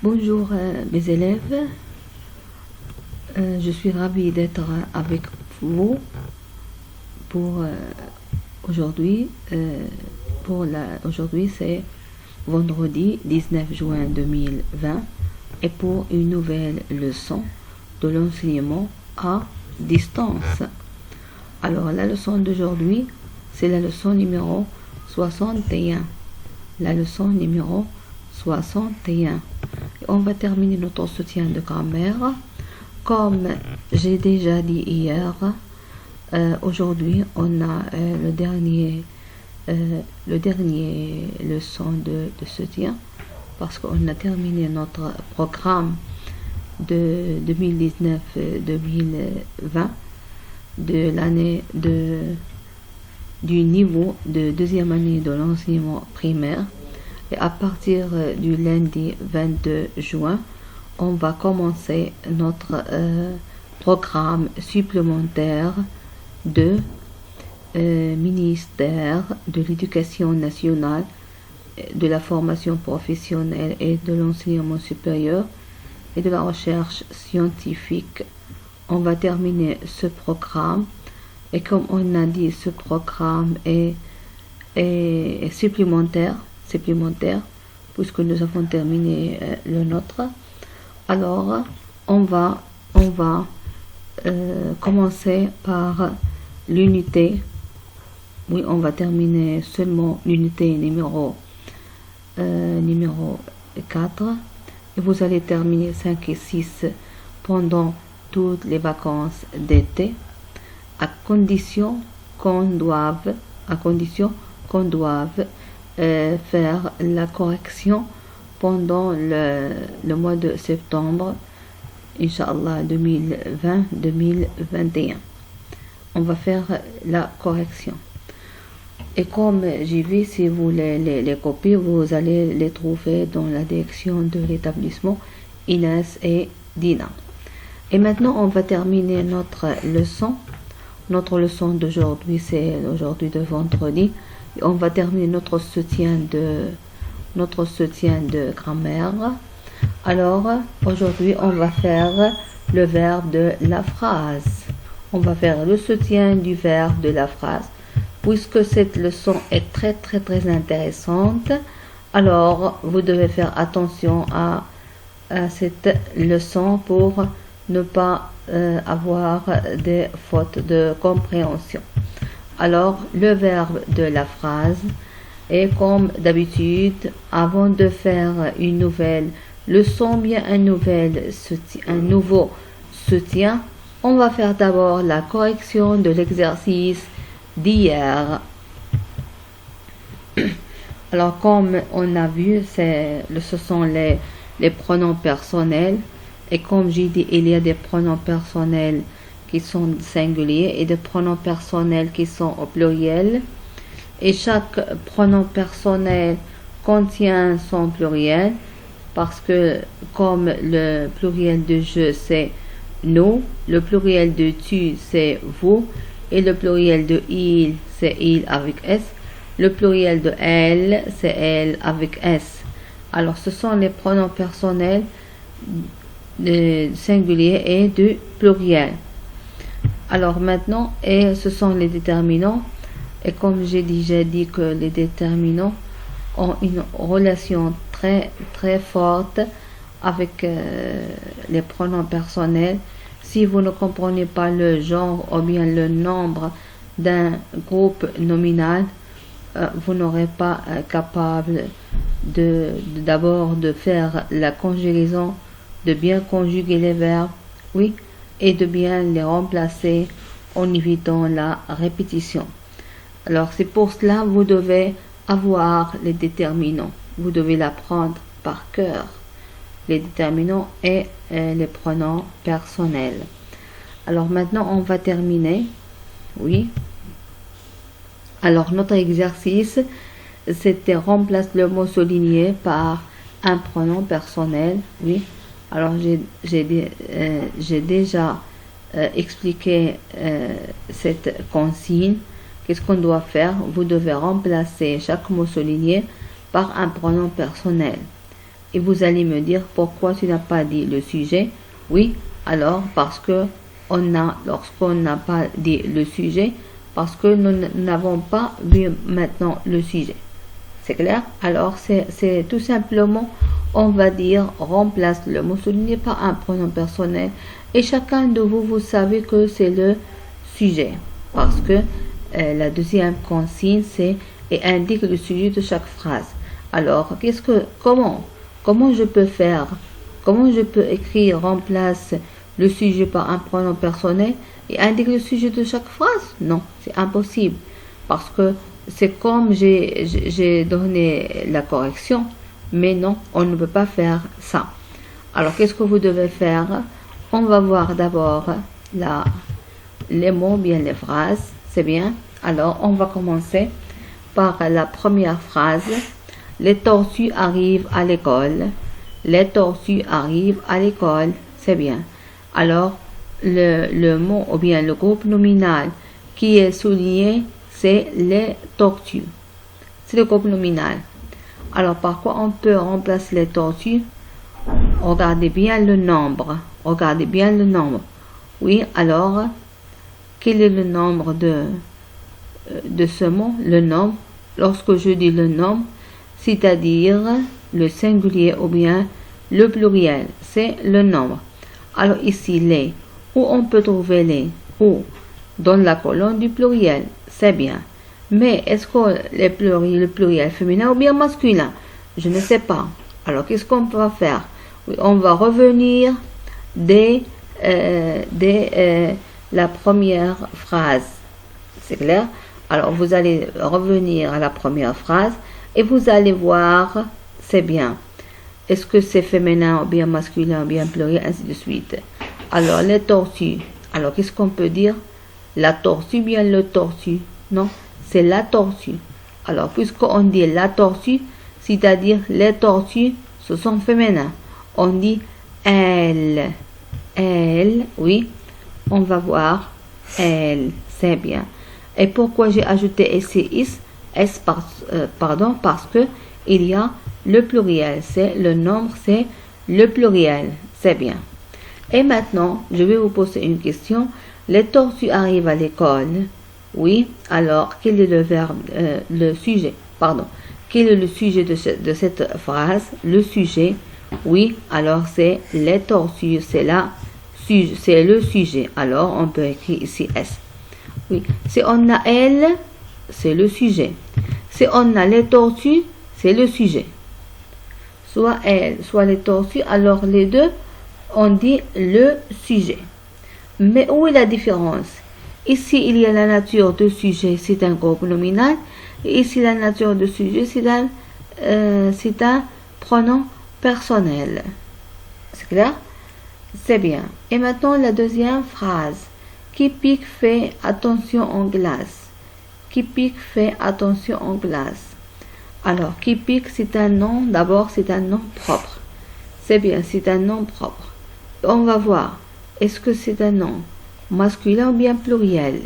Bonjour mes élèves, je suis ravie d'être avec vous pour aujourd'hui. Aujourd'hui c'est vendredi 19 juin 2020 et pour une nouvelle leçon de l'enseignement à distance. Alors la leçon d'aujourd'hui c'est la leçon numéro 61. La leçon numéro 61. On va terminer notre soutien de grammaire. Comme j'ai déjà dit hier, aujourd'hui on a le dernier leçon de soutien parce qu'on a terminé notre programme de 2019-2020 de l'année du niveau de deuxième année de l'enseignement primaire. Et à partir du lundi 22 juin, on va commencer notre programme supplémentaire de ministère de l'Éducation nationale, de la formation professionnelle et de l'enseignement supérieur et de la recherche scientifique. On va terminer ce programme et comme on a dit, ce programme est supplémentaire puisque nous avons terminé le nôtre. Alors on va commencer par l'unité. Oui, on va terminer seulement l'unité numéro 4 et vous allez terminer 5 et 6 pendant toutes les vacances d'été à condition qu'on doive faire la correction pendant le mois de septembre, Inch'Allah 2020-2021. On va faire la correction. Et comme j'ai vu, si vous les copiez, vous allez les trouver dans la direction de l'établissement Inès et Dina. Et maintenant, on va terminer notre leçon. Notre leçon d'aujourd'hui, c'est aujourd'hui de vendredi. Et on va terminer notre soutien de grammaire. Alors, aujourd'hui, on va faire le verbe de la phrase. On va faire le soutien du verbe de la phrase. Puisque cette leçon est très intéressante, alors vous devez faire attention à cette leçon pour ne pas avoir des fautes de compréhension. Alors, le verbe de la phrase est comme d'habitude, avant de faire une nouvelle leçon, bien un nouveau soutien, on va faire d'abord la correction de l'exercice d'hier. Alors, comme on a vu, ce sont les pronoms personnels. Et comme j'ai dit, il y a des pronoms personnels qui sont singuliers et des pronoms personnels qui sont au pluriel. Et chaque pronom personnel contient son pluriel parce que comme le pluriel de je c'est nous, le pluriel de tu c'est vous et le pluriel de il c'est il avec s, le pluriel de elle c'est elle avec s. Alors ce sont les pronoms personnels de singulier et de pluriel. Alors maintenant, et ce sont les déterminants. Et comme j'ai déjà dit que les déterminants ont une relation très forte avec les pronoms personnels. Si vous ne comprenez pas le genre ou bien le nombre d'un groupe nominal, vous n'aurez pas capable d'abord de faire la conjugaison, de bien conjuguer les verbes, oui, et de bien les remplacer en évitant la répétition. Alors c'est pour cela vous devez avoir les déterminants. Vous devez l'apprendre par cœur. Les déterminants et les pronoms personnels. Alors maintenant on va terminer. Oui. Alors notre exercice c'était remplace le mot souligné par un pronom personnel. Oui. Alors j'ai déjà expliqué cette consigne. Qu'est-ce qu'on doit faire? Vous devez remplacer chaque mot souligné par un pronom personnel. Et vous allez me dire pourquoi tu n'as pas dit le sujet. Oui, alors parce que lorsqu'on n'a pas dit le sujet, parce que nous n'avons pas vu maintenant le sujet. C'est clair? Alors c'est tout simplement, on va dire, remplace le mot souligné par un pronom personnel. Et chacun de vous, vous savez que c'est le sujet. Parce que la deuxième consigne, c'est et indique le sujet de chaque phrase. Alors, comment je peux faire? Comment je peux écrire remplace le sujet par un pronom personnel et indique le sujet de chaque phrase? Non, c'est impossible. Parce que c'est comme j'ai donné la correction, mais non, on ne peut pas faire ça. Alors, qu'est-ce que vous devez faire? On va voir d'abord les mots, bien les phrases, c'est bien. Alors, on va commencer par la première phrase. Les tortues arrivent à l'école. Les tortues arrivent à l'école, c'est bien. Alors, le mot ou bien le groupe nominal qui est souligné, c'est les tortues. C'est le groupe nominal. Alors, par quoi on peut remplacer les tortues? Regardez bien le nombre. Regardez bien le nombre. Oui, alors, quel est le nombre de ce mot? Le nombre. Lorsque je dis le nombre, c'est-à-dire le singulier ou bien le pluriel, c'est le nombre. Alors ici, les. Où on peut trouver les? Où? Dans la colonne du pluriel, c'est bien. Mais est-ce que le pluriel féminin ou bien masculin? Je ne sais pas. Alors qu'est-ce qu'on va faire? Oui, on va revenir dès la première phrase. C'est clair? Alors vous allez revenir à la première phrase et vous allez voir, c'est bien. Est-ce que c'est féminin ou bien masculin ou bien pluriel, ainsi de suite. Alors les tortues. Alors qu'est-ce qu'on peut dire? La tortue, bien le tortue. Non, c'est la tortue. Alors puisqu'on dit la tortue, c'est-à-dire les tortues, ce sont féminins. On dit elle. Elle, oui. On va voir elle. C'est bien. Et pourquoi j'ai ajouté SCIS? Parce que il y a le pluriel. C'est le nombre, c'est le pluriel. C'est bien. Et maintenant, je vais vous poser une question. Les tortues arrivent à l'école. Oui. Alors, quel est le verbe, le sujet? Pardon. Quel est le sujet de cette phrase? Le sujet. Oui. Alors, c'est les tortues. C'est le sujet. Alors, on peut écrire ici S. Oui. Si on a elle, c'est le sujet. Si on a les tortues, c'est le sujet. Soit elle, soit les tortues, alors les deux, on dit le sujet. Mais où est la différence? Ici, il y a la nature de sujet, c'est un groupe nominal. Et ici, la nature de sujet, c'est un pronom personnel. C'est clair? C'est bien. Et maintenant, la deuxième phrase. Qui pique fait attention en glace. Qui pique fait attention en glace. Alors, qui pique, c'est un nom. D'abord, c'est un nom propre. C'est bien, c'est un nom propre. On va voir. Est-ce que c'est un nom masculin ou bien pluriel?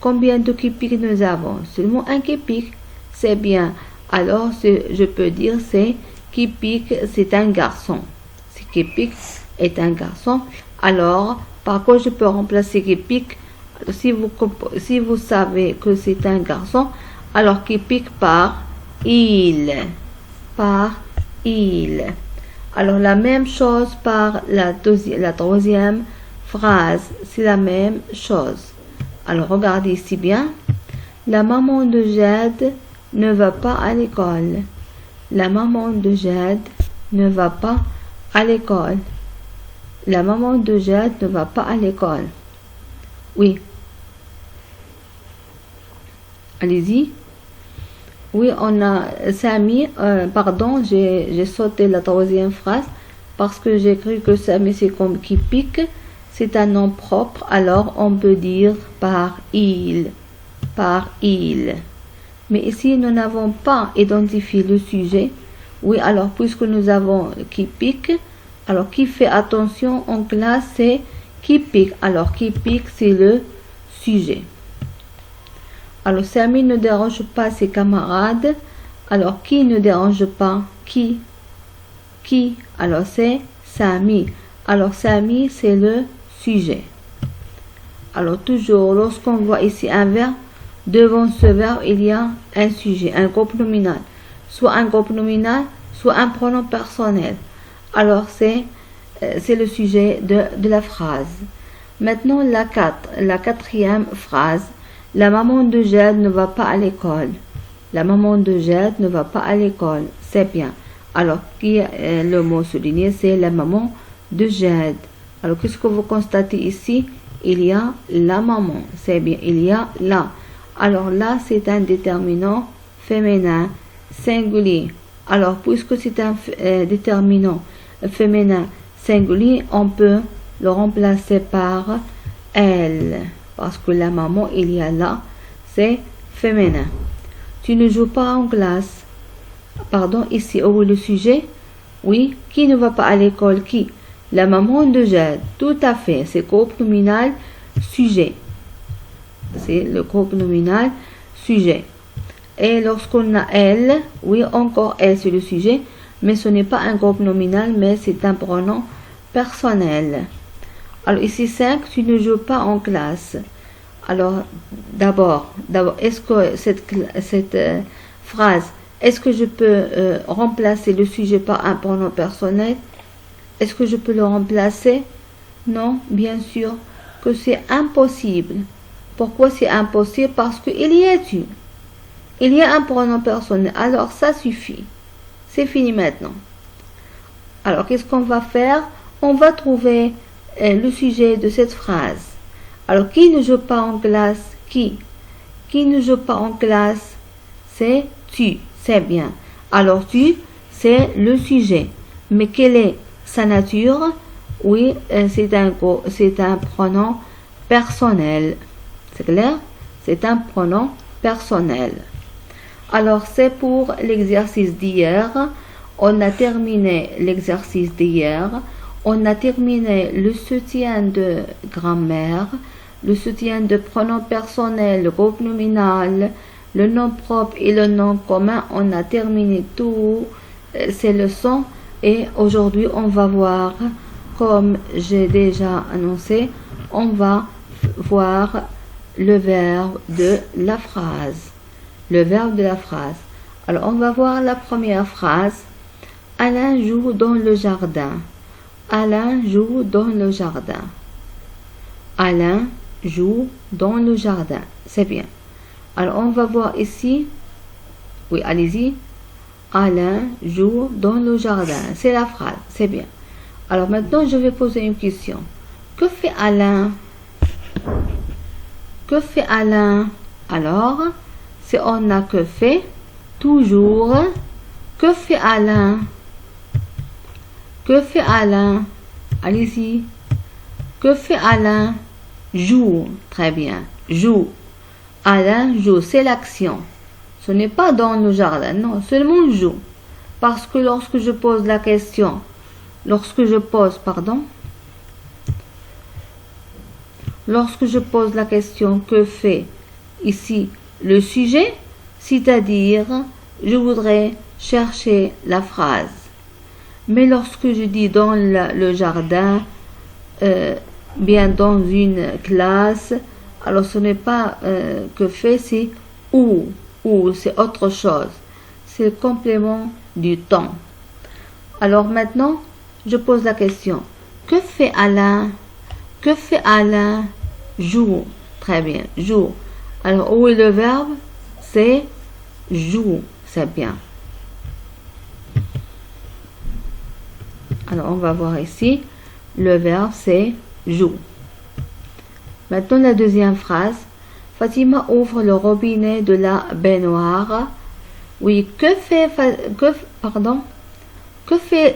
Combien de qui pique nous avons? Seulement un qui pique. C'est bien. Alors, je peux dire c'est qui pique, c'est un garçon. C'est qui pique est un garçon. Alors, par quoi je peux remplacer qui pique? Si vous savez que c'est un garçon, alors qui pique par il. Par il. Alors la même chose par la troisième phrase. C'est la même chose. Alors regardez ici bien. La maman de Jade ne va pas à l'école. La maman de Jade ne va pas à l'école. La maman de Jade ne va pas à l'école. Oui. Allez-y. Oui, on a Samy. Pardon, j'ai sauté la troisième phrase parce que j'ai cru que Samy c'est comme qui pique. C'est un nom propre. Alors on peut dire par il. Par il. Mais ici, nous n'avons pas identifié le sujet. Oui, alors puisque nous avons qui pique. Alors, qui fait attention en classe, c'est qui pique. Alors, qui pique, c'est le sujet. Alors, Samy ne dérange pas ses camarades. Alors, qui ne dérange pas? Qui? Qui? Alors c'est Sami. Alors Sami, c'est le sujet. Alors toujours, lorsqu'on voit ici un verbe, devant ce verbe, il y a un sujet, un groupe nominal. Soit un groupe nominal, soit un pronom personnel. Alors c'est le sujet de la phrase. Maintenant la quatrième phrase. La maman de Jade ne va pas à l'école. La maman de Jade ne va pas à l'école. C'est bien. Alors qui est le mot souligné? C'est la maman de Jade. Alors qu'est-ce que vous constatez ici? Il y a la maman. C'est bien. Il y a la. Alors là, c'est un déterminant féminin singulier. Alors puisque c'est un déterminant féminin singulier, on peut le remplacer par elle. Parce que la maman, il y a là, c'est féminin. Tu ne joues pas en classe. Pardon, ici, où est le sujet? Oui, qui ne va pas à l'école? Qui? La maman de Jade. Tout à fait, c'est groupe nominal sujet. C'est le groupe nominal sujet. Et lorsqu'on a elle, oui, encore elle, c'est le sujet, mais ce n'est pas un groupe nominal, mais c'est un pronom personnel. Alors ici 5, tu ne joues pas en classe. Alors d'abord, est-ce que cette phrase, est-ce que je peux remplacer le sujet par un pronom personnel? Est-ce que je peux le remplacer? Non, bien sûr que c'est impossible. Pourquoi c'est impossible? Parce qu'il y a tu. Il y a un pronom personnel. Alors ça suffit. C'est fini maintenant. Alors qu'est-ce qu'on va faire? On va trouver le sujet de cette phrase. Alors qui ne joue pas en classe? Qui? Qui ne joue pas en classe? C'est tu. C'est bien. Alors tu, c'est le sujet. Mais quelle est sa nature? Oui, c'est un pronom personnel. C'est clair? C'est un pronom personnel. Alors c'est pour l'exercice d'hier. On a terminé l'exercice d'hier. On a terminé le soutien de grammaire, le soutien de pronom personnel, le groupe nominal, le nom propre et le nom commun. On a terminé tous ces leçons et aujourd'hui on va voir, comme j'ai déjà annoncé, on va voir le verbe de la phrase. Le verbe de la phrase. Alors on va voir la première phrase. Alain joue dans le jardin. Alain joue dans le jardin. Alain joue dans le jardin. C'est bien. Alors on va voir ici. Oui, allez-y. Alain joue dans le jardin. C'est la phrase. C'est bien. Alors maintenant je vais poser une question. Que fait Alain? Que fait Alain? Alors, si on a que fait, toujours, que fait Alain? Que fait Alain? Allez-y. Que fait Alain? Joue. Très bien. Joue. Alain joue. C'est l'action. Ce n'est pas dans le jardin. Non, seulement joue. Parce que lorsque je pose la question, lorsque je pose la question que fait ici le sujet, c'est-à-dire je voudrais chercher la phrase. Mais lorsque je dis dans le jardin, bien dans une classe, alors ce n'est pas que fait, c'est où, c'est autre chose. C'est le complément du temps. Alors maintenant, je pose la question. Que fait Alain? Que fait Alain? Joue. Très bien, joue. Alors, où est le verbe? C'est joue. C'est bien. Alors, on va voir ici. Le verbe, c'est joue. Maintenant, la deuxième phrase. Fatima ouvre le robinet de la baignoire. Oui, que fait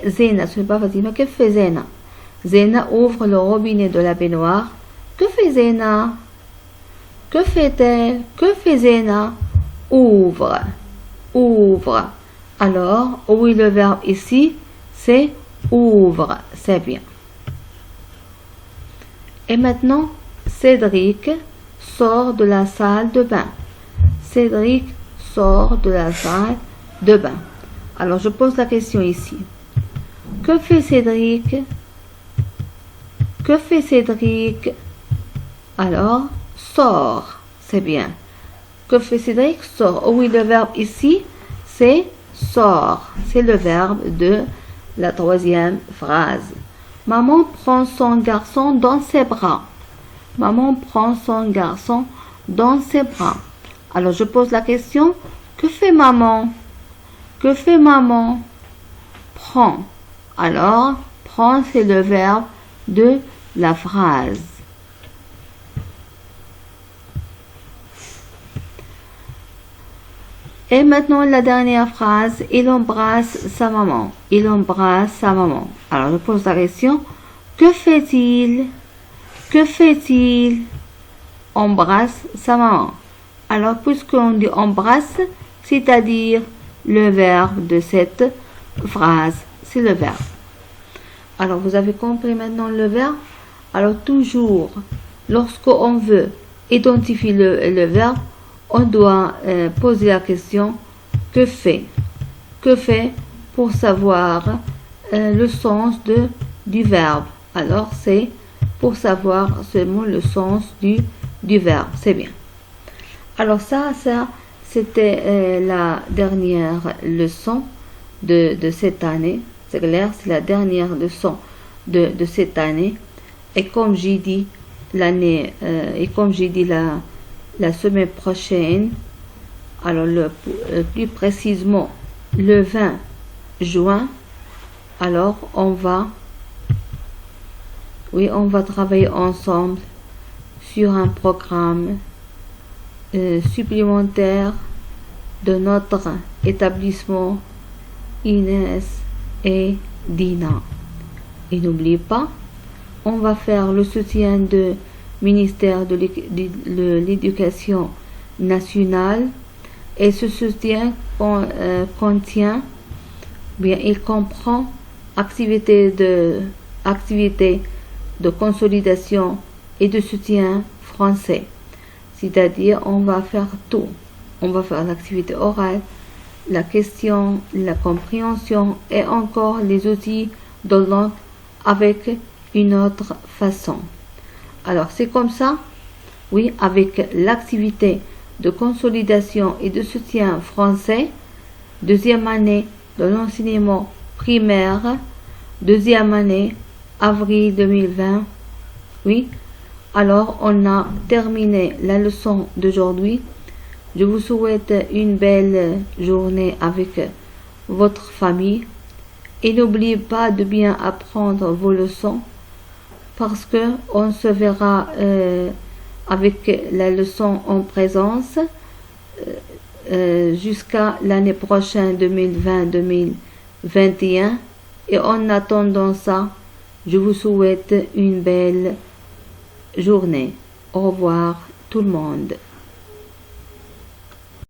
Zéna? Ce n'est pas Fatima. Que fait Zéna? Zéna ouvre le robinet de la baignoire. Que fait Zéna? Que fait-elle? Que fait Zéna? Ouvre. Ouvre. Alors, où est le verbe ici? C'est ouvre. C'est bien. Et maintenant, Cédric sort de la salle de bain. Cédric sort de la salle de bain. Alors, je pose la question ici. Que fait Cédric? Que fait Cédric? Alors, sort. C'est bien. Que fait Cédric? Sort. Oh oui, le verbe ici, c'est sort. C'est le verbe de la troisième phrase. Maman prend son garçon dans ses bras. Maman prend son garçon dans ses bras. Alors, je pose la question. Que fait maman? Que fait maman? Prend. Alors, prend, c'est le verbe de la phrase. Et maintenant, la dernière phrase. Il embrasse sa maman. Il embrasse sa maman. Alors, je pose la question. Que fait-il? Que fait-il? Embrasse sa maman. Alors, puisqu'on dit embrasse, c'est-à-dire le verbe de cette phrase, c'est le verbe. Alors, vous avez compris maintenant le verbe? Alors, toujours, lorsqu'on veut identifier le verbe, on doit poser la question que fait? Que fait pour savoir le sens du verbe. Alors, c'est pour savoir seulement le sens du verbe. C'est bien. Alors, ça c'était la dernière leçon de cette année. C'est clair, c'est la dernière leçon de cette année. Et comme j'ai dit, la semaine prochaine, alors plus précisément le 20 juin, alors on va travailler ensemble sur un programme supplémentaire de notre établissement Inès et Dina. Et n'oubliez pas, on va faire le soutien du ministère de l'Éducation nationale et ce soutien il comprend activités de consolidation et de soutien français. C'est-à-dire, on va faire tout. On va faire l'activité orale, la question, la compréhension et encore les outils de langue avec une autre façon. Alors, c'est comme ça, oui, avec l'activité de consolidation et de soutien français, deuxième année de l'enseignement primaire, deuxième année, avril 2020, oui. Alors, on a terminé la leçon d'aujourd'hui. Je vous souhaite une belle journée avec votre famille. Et n'oubliez pas de bien apprendre vos leçons parce que on se verra avec la leçon en présence jusqu'à l'année prochaine 2020-2021. Et en attendant ça, je vous souhaite une belle journée. Au revoir tout le monde.